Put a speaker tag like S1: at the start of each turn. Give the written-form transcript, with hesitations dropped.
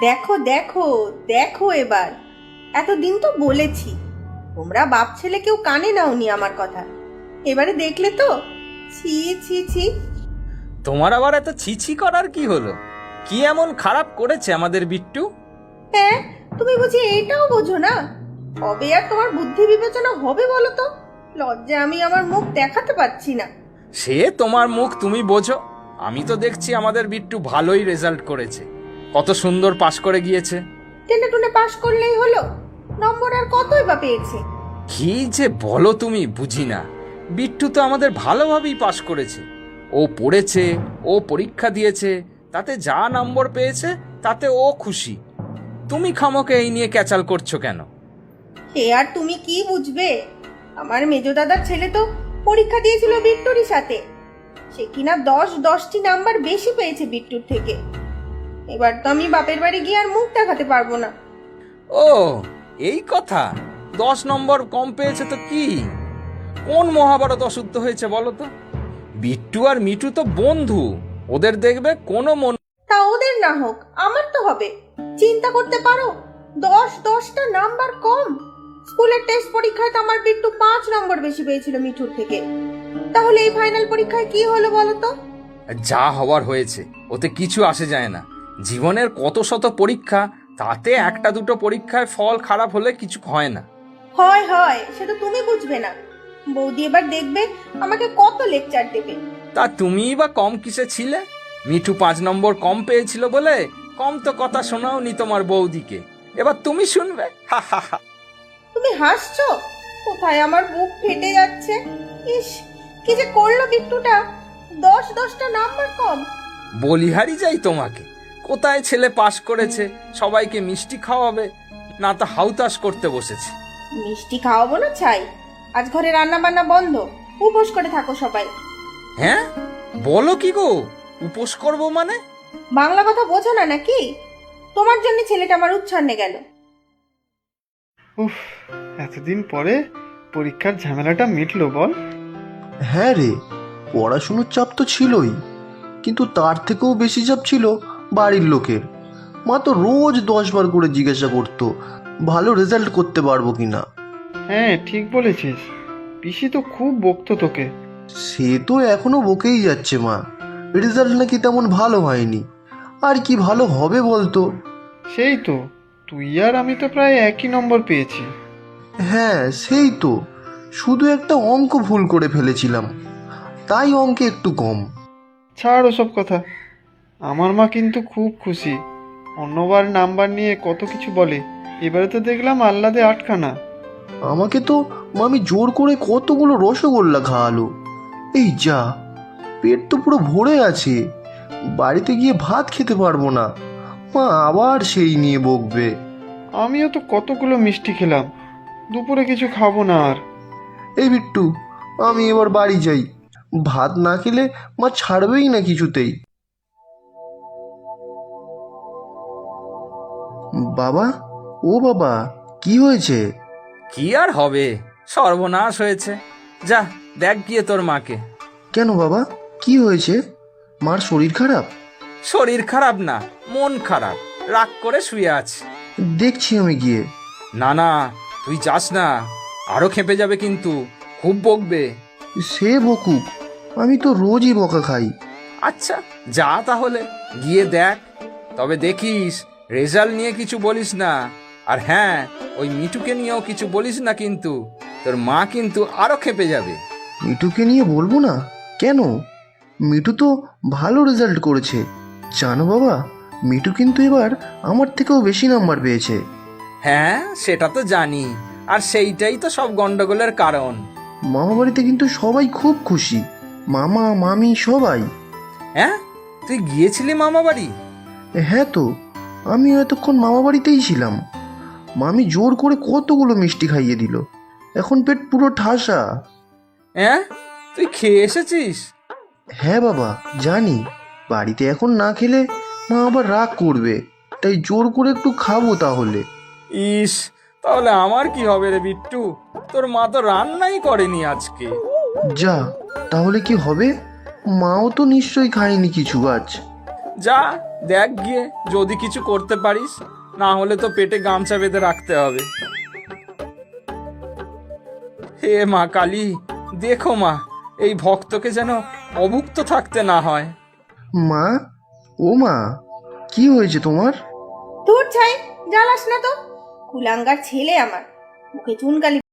S1: দেখো দেখো দেখো এবার, এতদিন তো বলেছি, তোমরা বাপ ছেলে কেউ কানে নাওনি আমার কথা। এবারে দেখলে তো, ছি ছি ছি।
S2: তোমার আবার এত ছিছি করার কি হলো? কি এমন খারাপ করেছে আমাদের বিট্টু?
S1: হ্যাঁ, তুমি বুঝি এইটাও বোঝো না? কবে আর তোমার বুদ্ধি বিবেচনা হবে বলো তো? লজ্জা আমি আমার মুখ দেখাতে পাচ্ছি না।
S2: সে তোমার মুখ তুমি বোঝো, আমি তো দেখছি আমাদের বিট্টু ভালোই রেজাল্ট করেছে, কত সুন্দর পাশ করে গিয়েছে।
S1: টেনে টুনে পাশ করলেই হলো? নম্বর আর কতই বা পেয়েছে?
S2: কি যে বলো তুমি, বুঝি না। বিট্টু তো আমাদের ভালোভাবেই পাশ করেছে, ও পড়েছে, ও পরীক্ষা দিয়েছে, তাতে যা নম্বর পেয়েছে তাতে ও খুশি। তুমি খামোকে এই নিয়ে ক্যাচাল করছো কেন?
S1: সে আর তুমি কি বুঝবে? আমার মেজো দাদার ছেলে তো পরীক্ষা দিয়েছিল বিট্টুরই সাথে, সে কিনা 10টি নাম্বার বেশি পেয়েছে বিট্টুর থেকে। এবার তো আমি বাপের বাড়ি গিয়ে আর মুখ দেখাতে পারবো না।
S2: ও, এই কথা? 10 নম্বর কম পেয়েছে তো কি? কোন মহাভারত অশুদ্ধ হয়েছে বলো তো? বিট্টু আর মিটু তো বন্ধু, ওদের দেখবে কোনো মন।
S1: তা ওদের না হোক, আমার তো হবে। চিন্তা করতে পারো, 10টা নাম্বার কম। স্কুলের টেস্ট পরীক্ষায় তো আমার বিট্টু 5 নম্বর বেশি পেয়েছিল মিঠুর থেকে। তাহলে এই ফাইনাল পরীক্ষায় কি হলো বলো তো?
S2: যা হওয়ার হয়েছে, ওতে কিছু আসে যায় না। জীবনের কত শত পরীক্ষা, তাতে একটা দুটো পরীক্ষায় ফল খারাপ হলে কিছু হয় না।
S1: হয় হয়, সেটা তুমি বুঝবে না। বৌদি এবার দেখবে আমাকে কত লেকচার দেবে।
S2: তা তুমিই বা কম কিসে ছিলে? মিঠু 5 নম্বর কম পেয়েছিল বলে কম তো কথা শোনাওনি তোমার বৌদিকে, এবার তুমি শুনবে। হা হা হা।
S1: তুমি হাসছো? কোথায় আমার বুক ফেটে যাচ্ছে। ইস, কি যে করলো বিট্টুটা! 10টা নাম্বার কম।
S2: বলিহারি যাই তোমাকে, কোথায় ছেলে পাশ করেছে, সবাইকে মিষ্টি খাওয়াবে, না তা হাউতাস করতে বসেছে।
S1: মিষ্টি খাওয়াবো না ছাই, আজ ঘরে রান্না বান্না বন্ধ, উপোস করে থাকো সবাই।
S2: হ্যাঁ, বলো কি গো? উপোস করব মানে?
S1: বাংলা কথা বোঝো না নাকি? তোমার জন্য ছেলেটা আমার উচ্ছন্নে গেল।
S3: উফ, এতদিন পরে পরীক্ষার ঝামেলাটা মিটলো বল।
S4: হ্যাঁ রে, পড়াশুনোর চাপ তো ছিলই, কিন্তু তার থেকেও বেশি চাপ ছিল বাড়ির লোকের। মা তো রোজ 10 বার করে জিজ্ঞাসা করতো ভালো রেজাল্ট করতে পারবো কিনা।
S3: হ্যাঁ, ঠিক বলেছিস, পিসি তো খুব বকতো তোকে।
S4: সে তো এখনো বকেই যাচ্ছে মা, রেজাল্ট নাকি তেমন ভালো হয়নি। আর কি ভালো হবে বলতো?
S3: সেই তো, তুই আর আমি তো প্রায় একই নম্বর পেয়েছি।
S4: হ্যাঁ সেই তো, শুধু একটা অঙ্ক ভুল করে ফেলেছিলাম, তাই অঙ্কে একটু কম।
S3: ছাড় ওসব কথা। আমার মা কিন্তু খুব খুশি, অন্যবার নাম্বার নিয়ে কত কিছু বলে, এবারে তো দেখলাম আহ্লাদে আটখানা।
S4: আমাকে তো মামি জোর করে কতগুলো রসগোল্লা খাওয়ালো। এই যা, পেট তো পুরো ভরে আছে, বাড়িতে গিয়ে ভাত খেতে পারবো না, মা আবার সেই নিয়ে বকবে।
S3: আমিও তো কতগুলো মিষ্টি খেলাম, দুপুরে কিছু খাবো না আর।
S4: এই বিট্টু, আমি এবার বাড়ি যাই, ভাত না খেলে মা ছাড়বেই না কিছুতেই। বাবা, ও বাবা, কি হয়েছে?
S2: কি আর হবে, সর্বনাশ হয়েছে। যা দেখ গিয়ে তোর মাকে।
S4: কেন বাবা, কি হয়েছে? মার শরীর খারাপ?
S2: শরীর খারাপ না, মন খারাপ, রাগ করে শুয়ে আছে।
S4: দেখছি আমি গিয়ে।
S2: না না, তুই যাস না, আরো খেপে যাবে কিন্তু, খুব বকবে।
S4: সে বকুক, আমি তো রোজই বকা খাই।
S2: আচ্ছা যা তাহলে, গিয়ে দেখ, তবে দেখিস রেজাল্ট নিয়ে কিছু বলিস না। আর হ্যাঁ, ওই মিঠুকে নিয়েও কিছু বলিস না কিন্তু, তোর মা কিন্তু আরো খেপে যাবে।
S4: মিঠুকে নিয়ে বলবো না কেন? মিঠু তো ভালো রেজাল্ট করেছে, জানো বাবা, মিঠু কিন্তু এবার আমার থেকেও বেশি নাম্বার পেয়েছে।
S2: হ্যাঁ সেটা তো জানি, আর সেইটাই তো সব গন্ডগোলের কারণ।
S4: মামা বাড়িতে কিন্তু সবাই খুব খুশি, মামা মামি সবাই।
S2: হ্যাঁ, তুই গিয়েছিলি মামা বাড়ি?
S4: হ্যাঁ তো, আমি এতক্ষণ মামা বাড়িতেই ছিলাম। মামি জোর করে কতগুলো মিষ্টি খাইয়ে দিল, এখন পেট পুরো ঠাসা।
S2: হ্যাঁ, তুই খেয়ে এসেছিস?
S4: হ্যাঁ বাবা জানি, বাড়িতে এখন না খেলে মা আবার রাগ করবে, তাই জোর করে একটু খাবো তাহলে।
S2: ইস, তাহলে আমার কি হবে রে বিট্টু, তোর মা তো রান্নাই করেনি আজকে।
S4: যা, তাহলে কি হবে? মাও তো নিশ্চয়ই খায়নি কিছু আজ।
S2: যা দেখ গিয়ে যদি কিছু করতে পারিস, না হলে তো পেটে গামছা বেঁধে রাখতে হবে। হে মা কালী, দেখো মা, এই ভক্তকে যেন অভুক্ত থাকতে না হয়।
S4: মা, ও মা, কি হয়েছে তোমার?
S1: তোর ছাই জ্বালাস না তো, কুলাঙ্গার ছেলে আমার মুখে চুনকালি